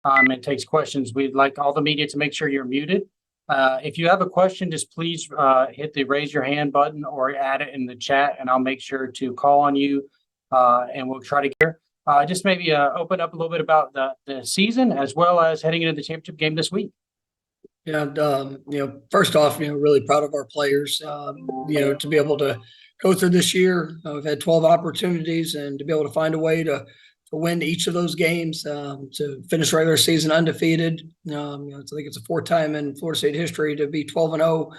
and takes questions. We'd like all the media to make sure you're muted. If you have a question, just please hit the raise your hand button or add it in the chat, and I'll make sure to call on you, and we'll try to get just maybe open up a little bit about the season as well as heading into the championship game this week. Yeah, first off, really proud of our players, to be able to go through this year. We've had 12 opportunities, and to be able to find a way to win each of those games, to finish regular season undefeated. I think it's a fourth time in Florida State history to be 12-0.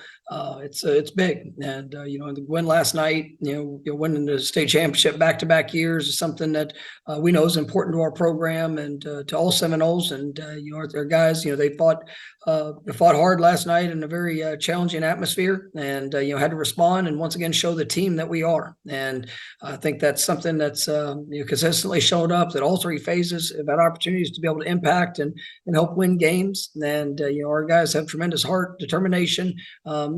It's big, and the win last night, winning the state championship back-to-back years is something that we know is important to our program and to all Seminoles. And our guys, they fought hard last night in a very challenging atmosphere, and had to respond and once again show the team that we are. And I think that's something that's consistently showed up, that all three phases have had opportunities to be able to impact and help win games. And our guys have tremendous heart, determination.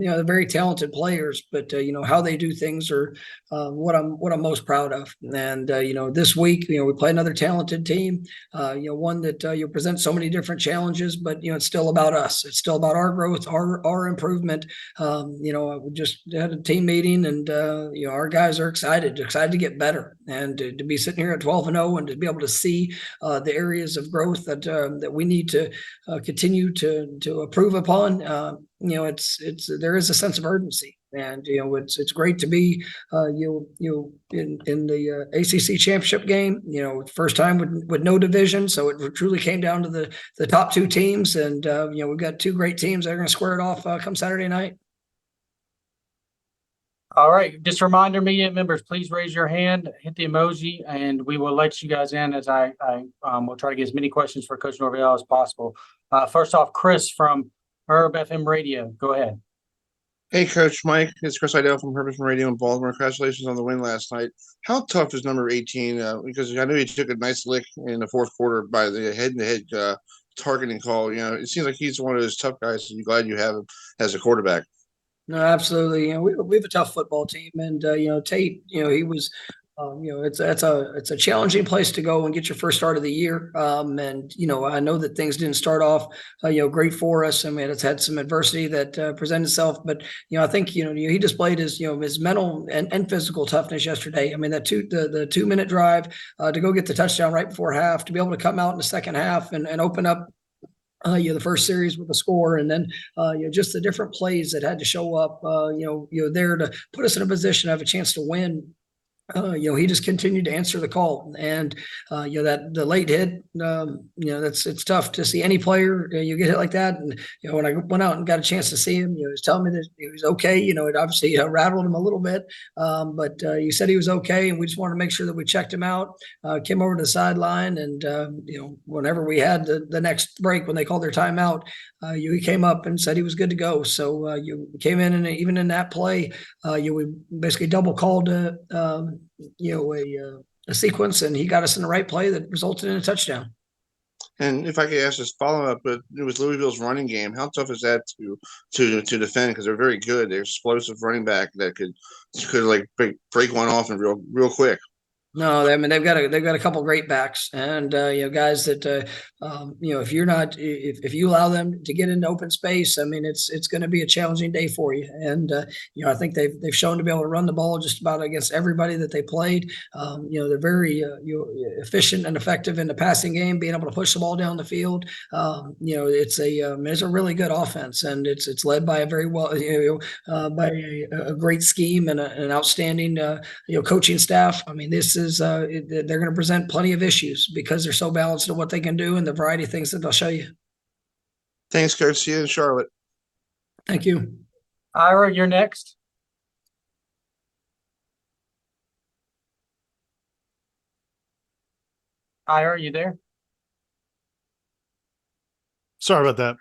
They're very talented players, but how they do things are what I'm most proud of. And this week, we play another talented team. One that presents so many different challenges, but it's still about us. It's still about our growth, our improvement. We just had a team meeting, and our guys are excited to get better, and to be sitting here at 12-0 and to be able to see the areas of growth that we need to continue to improve upon. There is a sense of urgency, and it's great to be in the ACC Championship game. First time with no division, so it truly came down to the top two teams, and we've got two great teams that are going to square it off come Saturday night. All right. Just a reminder, media members, please raise your hand, hit the emoji, and we will let you guys in as I will try to get as many questions for Coach Norvell as possible. First off, Chris from Herb FM Radio. Go ahead. Hey, Coach Mike. It's Chris Idell from Herb FM Radio in Baltimore. Congratulations on the win last night. How tough is number 18? Because I know he took a nice lick in the fourth quarter by the head-to-head targeting call. It seems like he's one of those tough guys, and you're glad you have him as a quarterback. No, absolutely. We have a tough football team, and Tate, he was, it's a challenging place to go and get your first start of the year. And I know that things didn't start off, great for us. I mean, it's had some adversity that presented itself, but I think he displayed his mental and physical toughness yesterday. I mean, that the 2-minute drive to go get the touchdown right before half, to be able to come out in the second half and open up the first series with a score, and then just the different plays that had to show up there to put us in a position to have a chance to win. He just continued to answer the call, and that the late hit, it's tough to see any player you get hit like that. And when I went out and got a chance to see him, he was telling me that he was okay. It obviously rattled him a little bit, but he said he was okay, and we just wanted to make sure that we checked him out. Came over to the sideline, and whenever we had the next break, when they called their timeout, he came up and said he was good to go. So you came in, and even in that play, we basically double called a sequence, and he got us in the right play that resulted in a touchdown. And if I could ask this follow-up, but it was Louisville's running game. How tough is that to defend? Because they're very good. They're explosive running back that could like break one off and real quick. No, I mean they've got a couple great backs, and guys that if you allow them to get into open space, I mean it's going to be a challenging day for you. And I think they've shown to be able to run the ball just about against everybody that they played. They're very efficient and effective in the passing game, being able to push the ball down the field. It's a really good offense, and it's led by a very by a great scheme and an outstanding coaching staff. I mean this is they're going to present plenty of issues because they're so balanced in what they can do and the variety of things that they'll show you. Thanks, Coach. See you in Charlotte. Thank you. Ira, you're next. Ira, are you there? Sorry about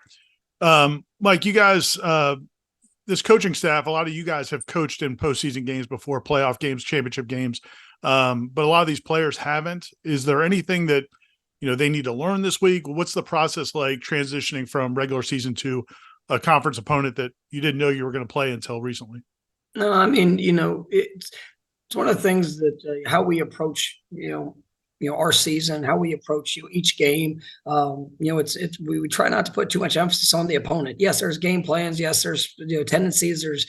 that. Mike, you guys, this coaching staff, a lot of you guys have coached in postseason games before, playoff games, championship games. But a lot of these players haven't. Is there anything that, they need to learn this week? What's the process like transitioning from regular season to a conference opponent that you didn't know you were going to play until recently? No, I mean, it's one of the things that how we approach, our season, how we approach each game. We try not to put too much emphasis on the opponent. Yes, there's game plans. Yes, there's tendencies. There's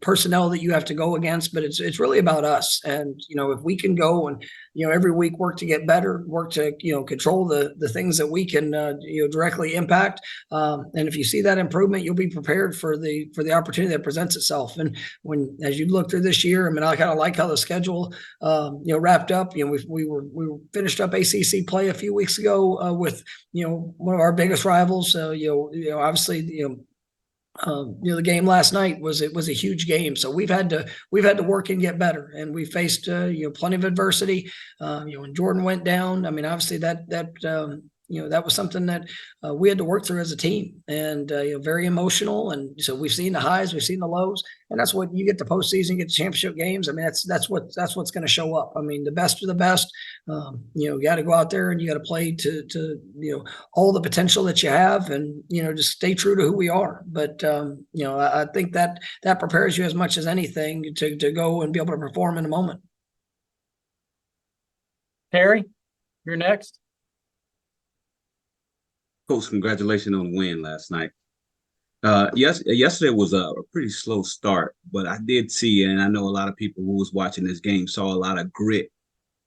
personnel that you have to go against, but it's really about us. And if we can go and every week work to get better, work to control the things that we can directly impact. And if you see that improvement, you'll be prepared for the opportunity that presents itself. And as you look through this year, I mean, I kind of like how the schedule wrapped up. We finished up ACC play a few weeks ago with one of our biggest rivals. Obviously the game last night was a huge game. So we've had to work and get better, and we faced plenty of adversity. When Jordan went down, I mean, obviously that was something that we had to work through as a team, and very emotional. And so we've seen the highs, we've seen the lows, and that's what you get the postseason, you get the championship games. I mean, that's what's going to show up. I mean, the best of the best. You got to go out there and you got to play to all the potential that you have, and just stay true to who we are. But I think that prepares you as much as anything to go and be able to perform in a moment. Terry, you're next. Coach, congratulations on the win last night. Yesterday was a pretty slow start, but I did see, and I know a lot of people who was watching this game saw a lot of grit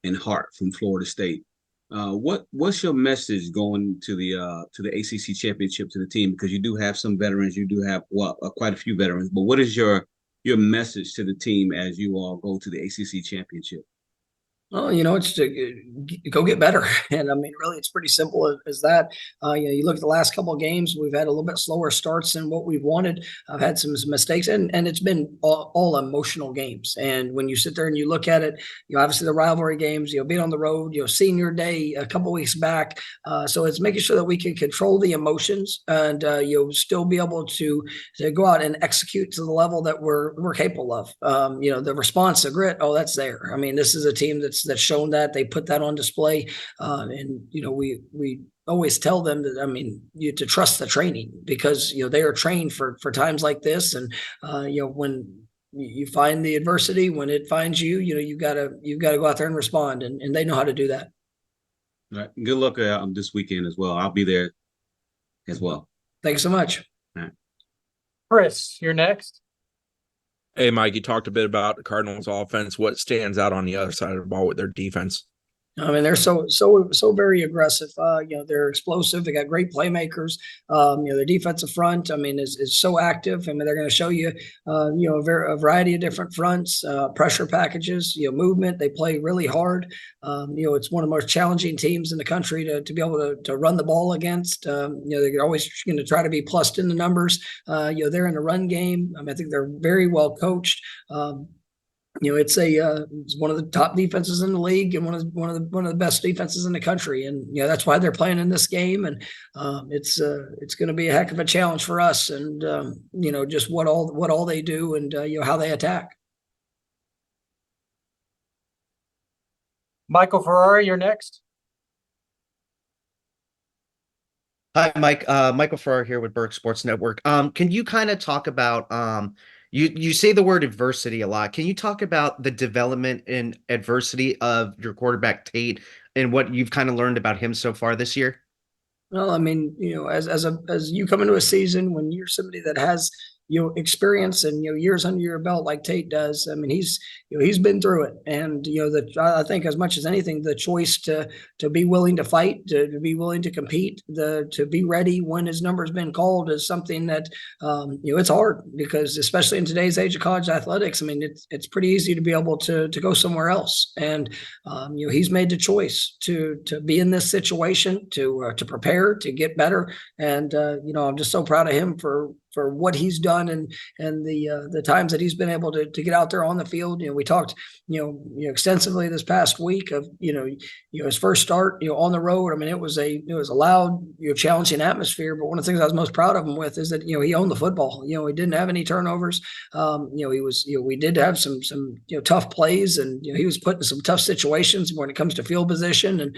and heart from Florida State. What's your message going to the ACC Championship, to the team? Because you do have some veterans, you do have quite a few veterans, but what is your message to the team as you all go to the ACC Championship? Well, it's to go get better. And I mean, really, it's pretty simple as that. You look at the last couple of games, we've had a little bit slower starts than what we've wanted. I've had some mistakes, and it's been all emotional games. And when you sit there and you look at it, obviously the rivalry games, being on the road, senior day a couple of weeks back. So it's making sure that we can control the emotions and still be able to go out and execute to the level that we're capable of. The response, the grit, that's there. I mean, this is a team that's shown that. They put that on display, and we always tell them that, I mean, to trust the training, because they are trained for times like this. And when you find the adversity, when it finds you, you've got to go out there and respond, and they know how to do that. All right. Good luck this weekend as well. I'll be there as well. Thanks so much. All right. Chris, you're next. Hey, Mike, you talked a bit about the Cardinals offense. What stands out on the other side of the ball with their defense? I mean, they're so very aggressive. They're explosive. They got great playmakers. Their defensive front, I mean, is so active. I mean, they're going to show you, a variety of different fronts, pressure packages, movement. They play really hard. It's one of the most challenging teams in the country to be able to run the ball against. They're always going to try to be plussed in the numbers. They're in the run game. I mean, I think they're very well coached. It's one of the top defenses in the league, and one of the best defenses in the country, and that's why they're playing in this game. And it's going to be a heck of a challenge for us, and just what all they do, and how they attack. Michael Ferrari, you're next. Hi, Mike. Michael Farrar here with Berg Sports Network. Can you kind of talk about you say the word adversity a lot. Can you talk about the development and adversity of your quarterback Tate and what you've kind of learned about him so far this year? Well, I mean, as you come into a season, when you're somebody that has experience and years under your belt like Tate does, I mean, he's been through it, and I think as much as anything, the choice to be willing to fight, to be willing to compete, to be ready when his number's been called is something that it's hard, because especially in today's age of college athletics, I mean, it's pretty easy to be able to go somewhere else, and he's made the choice to be in this situation, to prepare, to get better, and I'm just so proud of him for what he's done and the times that he's been able to get out there on the field. We talked extensively this past week of his first start on the road. I mean, it was a loud challenging atmosphere, but one of the things I was most proud of him with is that he owned the football. He didn't have any turnovers. We did have some tough plays, and he was put in some tough situations when it comes to field position, and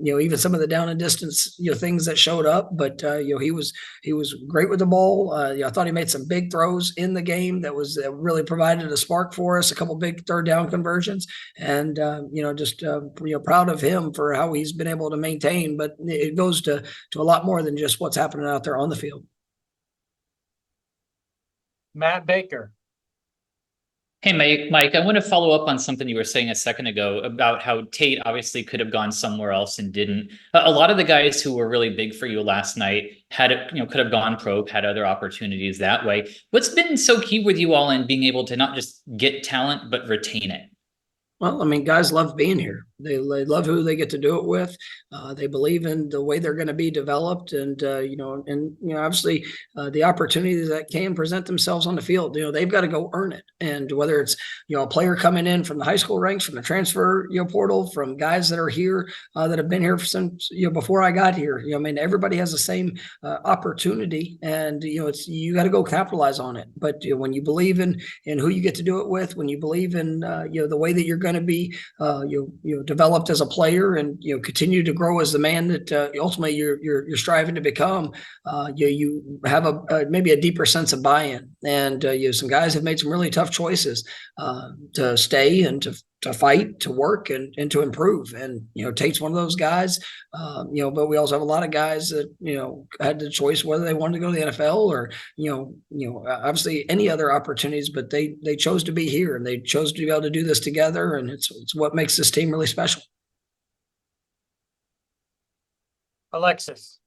even some of the down and distance things that showed up. But he was great with the ball. I thought he made some big throws in the game that really provided a spark for us. A couple big third down conversions, and just proud of him for how he's been able to maintain. But it goes to a lot more than just what's happening out there on the field. Matt Baker. Hey, Mike, I want to follow up on something you were saying a second ago about how Tate obviously could have gone somewhere else and didn't. A lot of the guys who were really big for you last night could have gone pro, had other opportunities that way. What's been so key with you all in being able to not just get talent, but retain it? Well, I mean, guys love being here. They love who they get to do it with. They believe in the way they're going to be developed, and obviously the opportunities that can present themselves on the field, they've got to go earn it. And whether it's a player coming in from the high school ranks, from the transfer portal, from guys that are here that have been here since before I got here, I mean, everybody has the same opportunity, and you got to go capitalize on it. But when you believe in who you get to do it with, when you believe in the way that you're going to be developed as a player, and continue to grow as the man that ultimately you're striving to become, you have maybe a deeper sense of buy-in. And some guys have made some really tough choices to stay and to fight, to work, and to improve. And Tate's one of those guys. But we also have a lot of guys that had the choice whether they wanted to go to the NFL or obviously any other opportunities, but they chose to be here, and they chose to be able to do this together, and it's what makes this team really special. Alexis.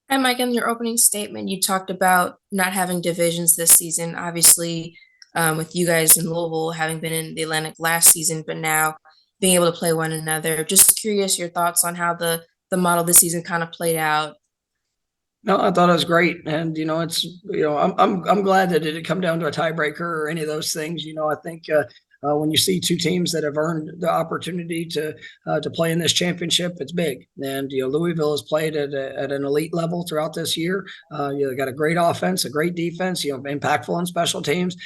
Hi, Mike. In your opening statement, you talked about not having divisions this season. Obviously, with you guys in Louisville having been in the Atlantic last season, but now being able to play one another. Just curious your thoughts on how the model this season kind of played out. No, I thought it was great, and it's I'm glad that it didn't come down to a tiebreaker or any of those things. I think when you see two teams that have earned the opportunity to play in this championship, it's big. And Louisville has played at an elite level throughout this year. They got a great offense, a great defense. Impactful in special teams.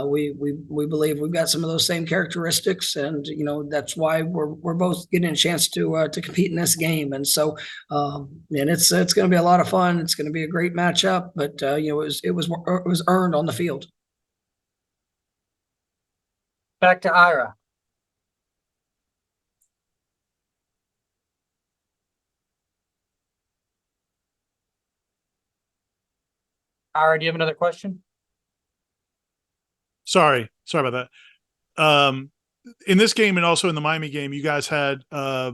We believe we've got some of those same characteristics, and that's why we're both getting a chance to compete in this game. And so, and it's going to be a lot of fun. It's going to be a great matchup, but it was earned on the field. Back to Ira. Ira, do you have another question? Sorry about that. In this game and also in the Miami game, you guys had a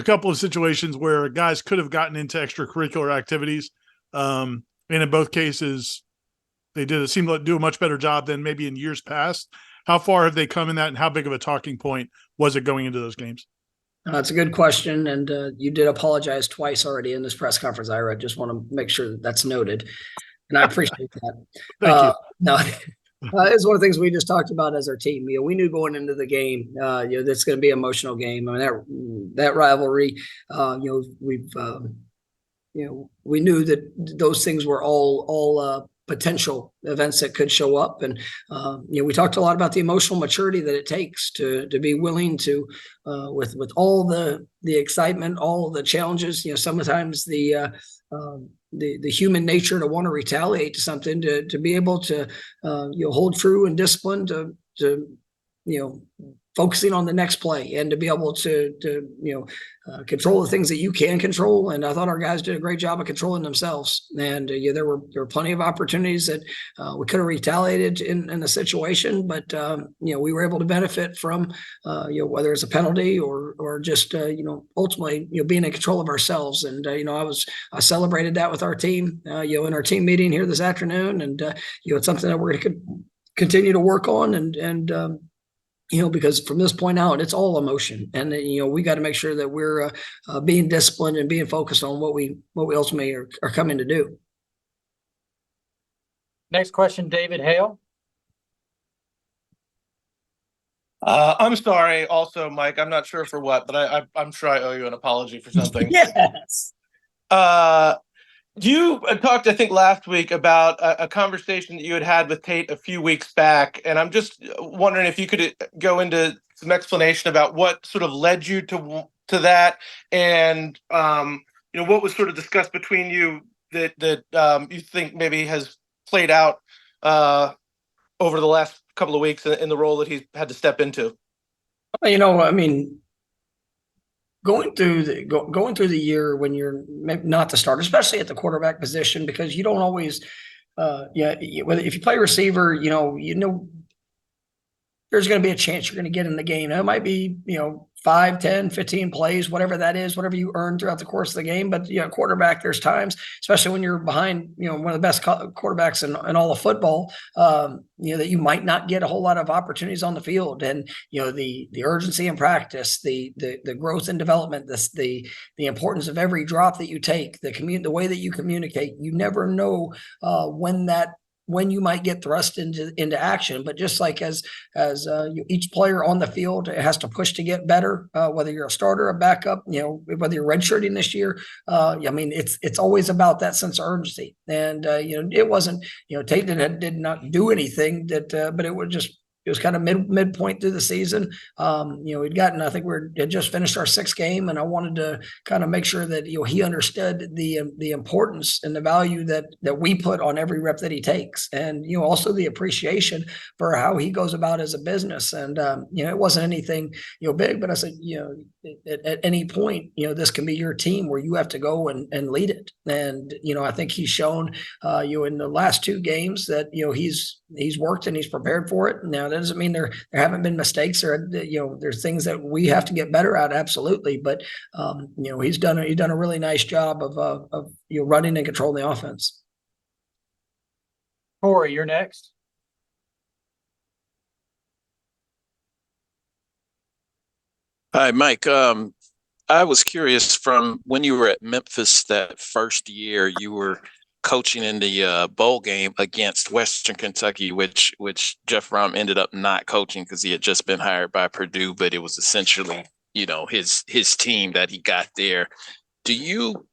couple of situations where guys could have gotten into extracurricular activities. And in both cases, they seem to do a much better job than maybe in years past. How far have they come in that, and how big of a talking point was it going into those games? That's a good question, and you did apologize twice already in this press conference, Ira. I just want to make sure that's noted, and I appreciate that. Thank you. No, it's one of the things we just talked about as our team. We knew going into the game, that's going to be an emotional game. I mean, that rivalry, we knew that those things were all potential events that could show up. And, we talked a lot about the emotional maturity that it takes to be willing to, with all the excitement, all the challenges, sometimes the human nature to want to retaliate to something, to be able to, hold true and discipline to focusing on the next play, and to be able to control the things that you can control. And I thought our guys did a great job of controlling themselves. And there were plenty of opportunities that we could have retaliated in the situation, but we were able to benefit from whether it's a penalty or just ultimately being in control of ourselves. And I celebrated that with our team in our team meeting here this afternoon, and it's something that we're going to continue to work on, and because from this point out, it's all emotion, and we got to make sure that we're being disciplined and being focused on what we ultimately are coming to do. Next question, David Hale. I'm sorry. Also, Mike, I'm not sure for what, but I'm sure I owe you an apology for something. Yes. You talked, I think, last week about a conversation that you had with Tate a few weeks back, and I'm just wondering if you could go into some explanation about what sort of led you to that, and what was sort of discussed between you that you think maybe has played out over the last couple of weeks in the role that he's had to step into? I mean, going through the year when you're not the starter, especially at the quarterback position, because you don't always, whether if you play receiver, there's going to be a chance you're going to get in the game. It might be, 5, 10, 15 plays, whatever that is, whatever you earn throughout the course of the game. But, quarterback, there's times, especially when you're behind, one of the best quarterbacks in all of football, that you might not get a whole lot of opportunities on the field. And, the urgency in practice, the growth and development, the importance of every drop that you take, the way that you communicate, you never know when you might get thrust into action. But just like as each player on the field has to push to get better, whether you're a starter, a backup, whether you're redshirting this year, it's always about that sense of urgency. And it wasn't, Tate did not do anything but it was kind of midpoint through the season. I think had just finished our 6th game, and I wanted to kind of make sure that he understood the importance and the value that we put on every rep that he takes, and also the appreciation for how he goes about as a business. And it wasn't anything big, but I said at any point this can be your team where you have to go and lead it. And I think he's shown in the last 2 games that he's worked and he's prepared for it. Now that doesn't mean there haven't been mistakes or there's things that we have to get better at, absolutely. But he's done a really nice job of running and controlling the offense. Corey, you're next. Hi, Mike. I was curious, from when you were at Memphis that first year, you were coaching in the bowl game against Western Kentucky, which Jeff Brom ended up not coaching because he had just been hired by Purdue, but it was essentially, his team that he got there.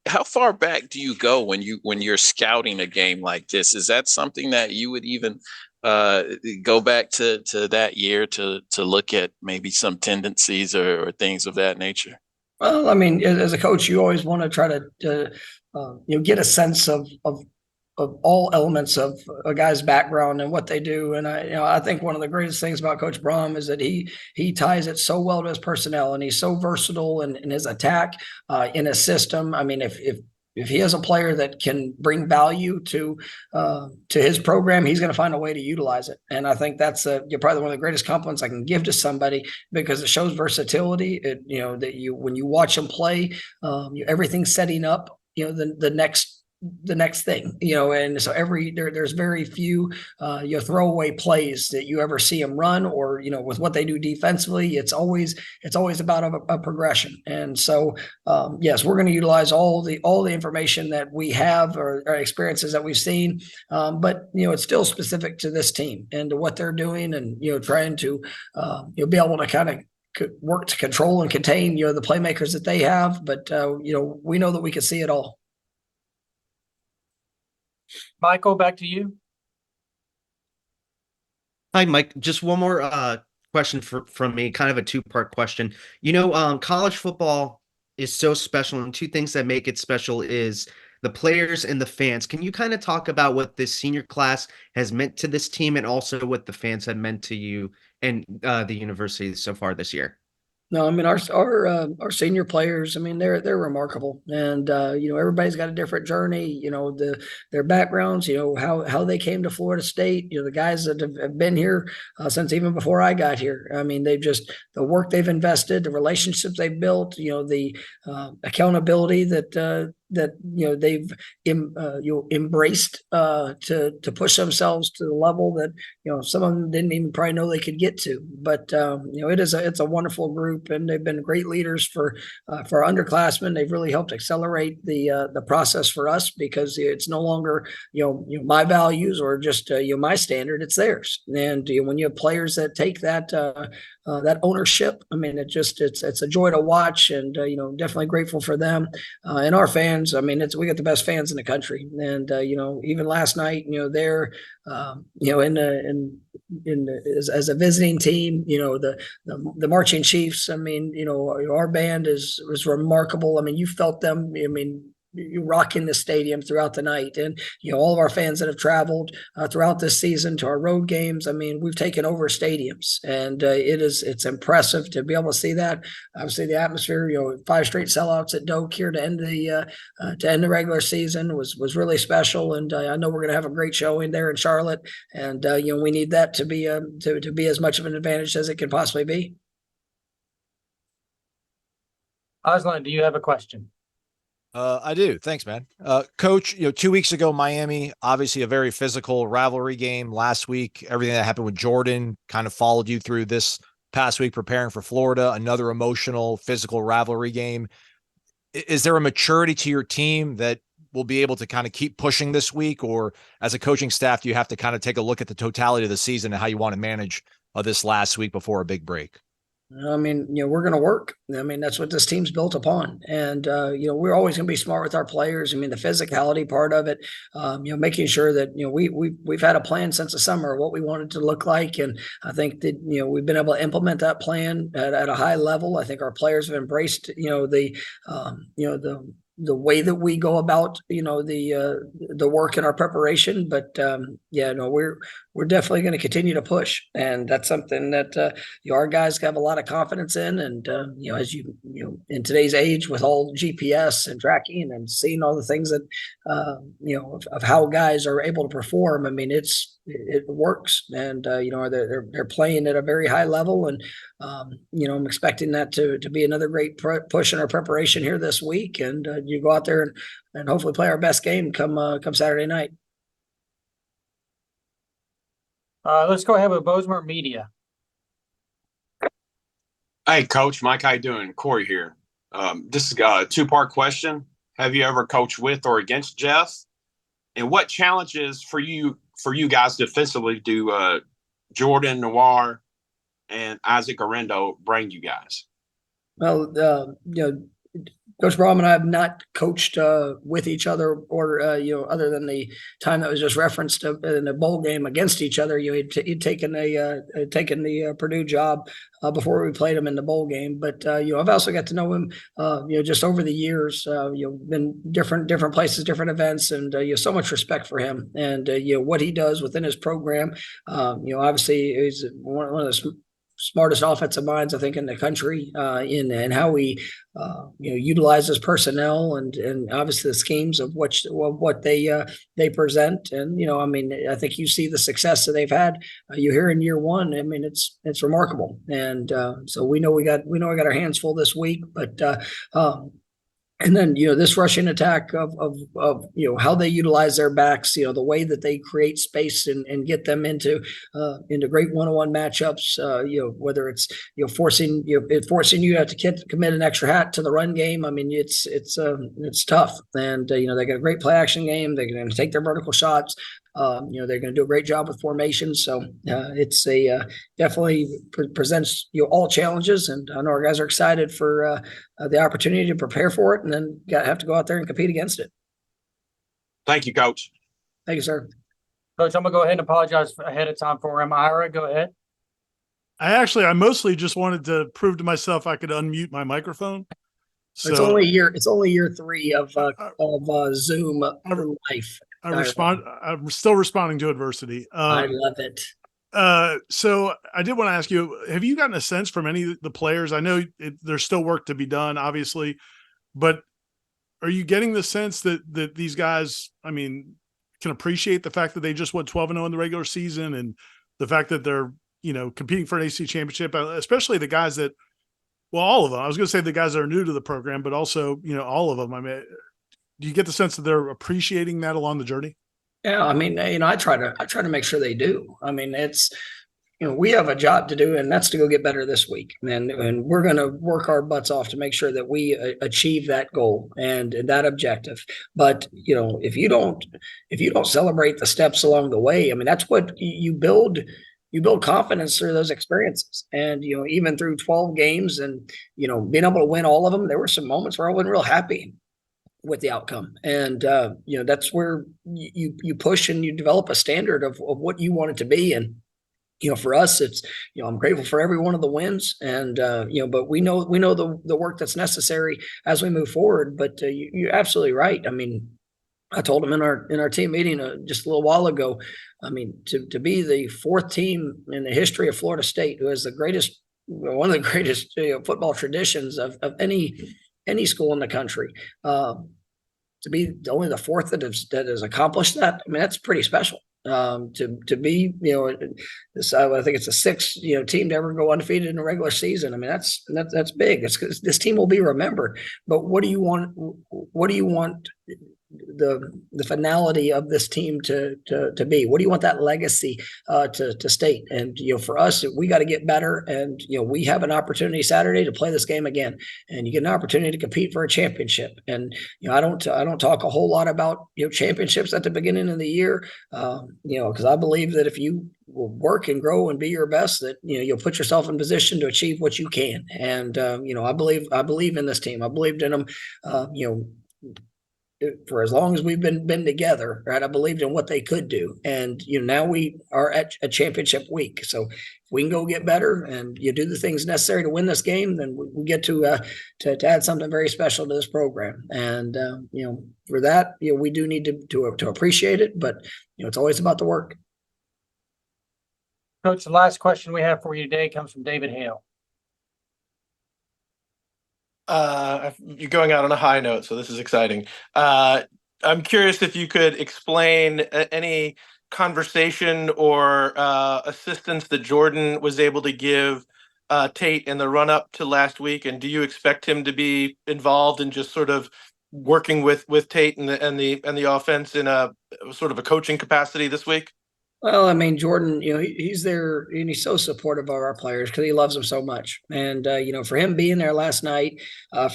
How far back do you go when you're scouting a game like this? Is that something that you would even go back to that year to look at maybe some tendencies or things of that nature? Well, as a coach, you always want to try to get a sense of all elements of a guy's background and what they do. And I think one of the greatest things about Coach Brom is that he ties it so well to his personnel, and he's so versatile in his attack, in his system. If he has a player that can bring value to his program, he's going to find a way to utilize it. And I think that's probably one of the greatest compliments I can give to somebody, because it shows versatility. When you watch him play, everything's setting up, the next thing, and so there's very few throwaway plays that you ever see him run, or with what they do defensively. It's always about a progression. And so yes, we're going to utilize all the information that we have, or experiences that we've seen, but it's still specific to this team and to what they're doing, and trying to be able to kind of work to control and contain the playmakers that they have. But we know that we can see it all. Michael, back to you. Hi, Mike. Just one more question from me, kind of a 2-part question. College football is so special, and 2 things that make it special is the players and the fans. Can you kind of talk about what this senior class has meant to this team, and also what the fans have meant to you and the university so far this year? No, our senior players, they're remarkable, and everybody's got a different journey. Their backgrounds, how they came to Florida State. The guys that have been here since even before I got here. They've just, the work they've invested, the relationships they've built, the accountability that they've embraced to push themselves to the level that some of them didn't even probably know they could get to. But it's a wonderful group, and they've been great leaders for our underclassmen. They've really helped accelerate the process for us, because it's no longer my values or just my standard, it's theirs. And when you have players that take that ownership, it's a joy to watch, and definitely grateful for them and our fans. We got the best fans in the country, and even last night, they're as a visiting team, the marching chiefs. Our band is remarkable. You felt them. rocking the stadium throughout the night. And, all of our fans that have traveled throughout this season to our road games, I mean, we've taken over stadiums, and it's impressive to be able to see that. Obviously, the atmosphere, 5 straight sellouts at Doak here to end the regular season was really special. And I know we're going to have a great showing there in Charlotte. And, we need that to be to be as much of an advantage as it can possibly be. Aslan, do you have a question? I do. Thanks, man. Coach, 2 weeks ago, Miami, obviously a very physical rivalry game. Last week, everything that happened with Jordan kind of followed you through this past week preparing for Florida, another emotional, physical rivalry game. Is there a maturity to your team that will be able to kind of keep pushing this week? Or as a coaching staff, do you have to kind of take a look at the totality of the season and how you want to manage this last week before a big break? I mean, we're going to work. I mean, that's what this team's built upon. And, we're always going to be smart with our players. I mean, the physicality part of it, making sure that, we've had a plan since the summer of what we wanted to look like. And I think that, we've been able to implement that plan at a high level. I think our players have embraced, the way that we go about, the work and our preparation. But we're definitely going to continue to push, and that's something that our guys have a lot of confidence in. And as in today's age with all GPS and tracking and seeing all the things that of how guys are able to perform, I mean, it works, and they're playing at a very high level. And I'm expecting that to be another great push in our preparation here this week. And you go out there and hopefully play our best game come Saturday night. Let's go ahead with Bozemer Media. Hey, Coach Mike, how you doing? Corey here. This is a 2-part question. Have you ever coached with or against Jeff? And what challenges for you guys defensively do Jordan, Noir, and Isaac Arendo bring you guys? Well, Coach Braum and I have not coached with each other, or other than the time that was just referenced in the bowl game against each other. He'd taken the Purdue job before we played him in the bowl game. But I've also got to know him just over the years. Been different places, different events, and so much respect for him and what he does within his program. Obviously he's one of the smartest offensive minds, I think, in the country, in how we utilizes personnel and obviously the schemes of what they present. And I mean, I think you see the success that they've had. You hear in year one. I mean, it's remarkable. And so we know we got our hands full this week, but. And then, this rushing attack of how they utilize their backs, the way that they create space and get them into great one-on-one matchups, whether it's, forcing you to have to commit an extra hat to the run game. I mean, it's tough. And, they got a great play action game. They're going to take their vertical shots. They're going to do a great job with formation. So it's definitely presents all challenges, and I know our guys are excited for the opportunity to prepare for it, and then have to go out there and compete against it. Thank you, Coach. Thank you, sir. Coach, I'm gonna go ahead and apologize ahead of time for him. Ira, go ahead. I mostly just wanted to prove to myself I could unmute my microphone. So it's only year 3 of Zoom life. I'm still responding to adversity. I love it. So I did want to ask you, have you gotten a sense from any of the players? I know there's still work to be done, obviously, but are you getting the sense that these guys, I mean, can appreciate the fact that they just went 12-0 in the regular season, and the fact that they're, competing for an ACC championship, especially the guys that, well, all of them. I was going to say the guys that are new to the program, but also, all of them. I mean, do you get the sense that they're appreciating that along the journey? Yeah, I mean, I try to make sure they do. I mean, it's, we have a job to do, and that's to go get better this week. And we're going to work our butts off to make sure that we achieve that goal and that objective. But, if you don't celebrate the steps along the way, I mean, that's what you build. You build confidence through those experiences. And, even through 12 games and, being able to win all of them, there were some moments where I wasn't real happy with the outcome. And, that's where you push and you develop a standard of what you want it to be. And for us, it's, I'm grateful for every one of the wins, and but we know the work that's necessary as we move forward. But you're absolutely right. I mean, I told him in our team meeting just a little while ago. I mean, to be the fourth team in the history of Florida State who has one of the greatest football traditions of any school in the country, to be only the fourth that has accomplished that. I mean, that's pretty special. To be, I think it's the sixth, team to ever go undefeated in a regular season. I mean, that's big. This team will be remembered. But what do you want? What do you want the finality of this team to be? What do you want that legacy to state? And for us, we got to get better. And we have an opportunity Saturday to play this game again, and you get an opportunity to compete for a championship. And I don't talk a whole lot about championships at the beginning of the year, because I believe that if you will work and grow and be your best, that you'll put yourself in position to achieve what you can. And I believe in this team. I believed in them. For as long as we've been together, right? I believed in what they could do, and now we are at a championship week. So if we can go get better and you do the things necessary to win this game, then we get to add something very special to this program. And for that, we do need to appreciate it, but it's always about the work. Coach, the last question we have for you today comes from David Hale. You're going out on a high note, so this is exciting. I'm curious if you could explain any conversation or assistance that Jordan was able to give Tate in the run up to last week, and do you expect him to be involved in just sort of working with Tate and the offense in a sort of a coaching capacity this week? Well, I mean, Jordan, he's there and he's so supportive of our players because he loves them so much. And, for him being there last night,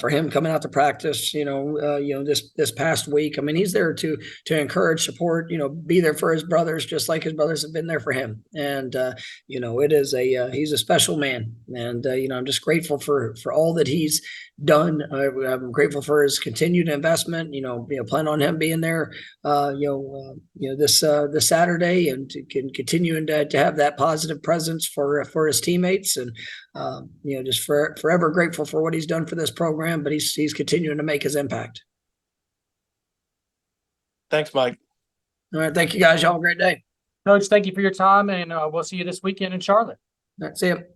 for him coming out to practice, this past week, I mean, he's there to encourage, support, be there for his brothers, just like his brothers have been there for him. And, he's a special man. And, I'm just grateful for all that he's done. I'm grateful for his continued investment, plan on him being there, this Saturday, and continuing to have that positive presence for his teammates, and just forever grateful for what he's done for this program. But he's continuing to make his impact. Thanks, Mike. All right, thank you guys. Y'all have a great day. Coach, thank you for your time, and we'll see you this weekend in Charlotte. That's it.